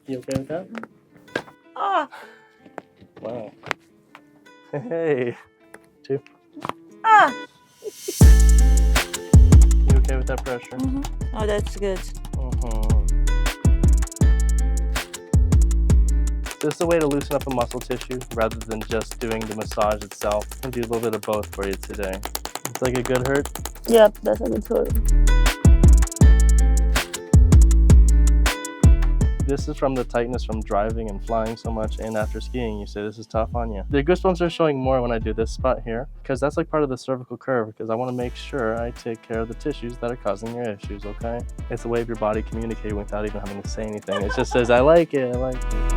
You okay with that? Ah, Wow. Hey. 2. ah. You okay with that pressure? Oh, that's good. This is a way to loosen up a muscle tissue rather than just doing the massage itself. I'll do a little bit of both for you today. It's like a good hurt. Yep, that's a good hurt. This is from the tightness from driving and flying so much, and after skiing, you say this is tough on you. The goosebumps are showing more when I do this spot here, because that's like part of the cervical curve, because I want to make sure I take care of the tissues that are causing your issues, okay? It's a way of your body communicating without even having to say anything. It just says, I like it, I like it.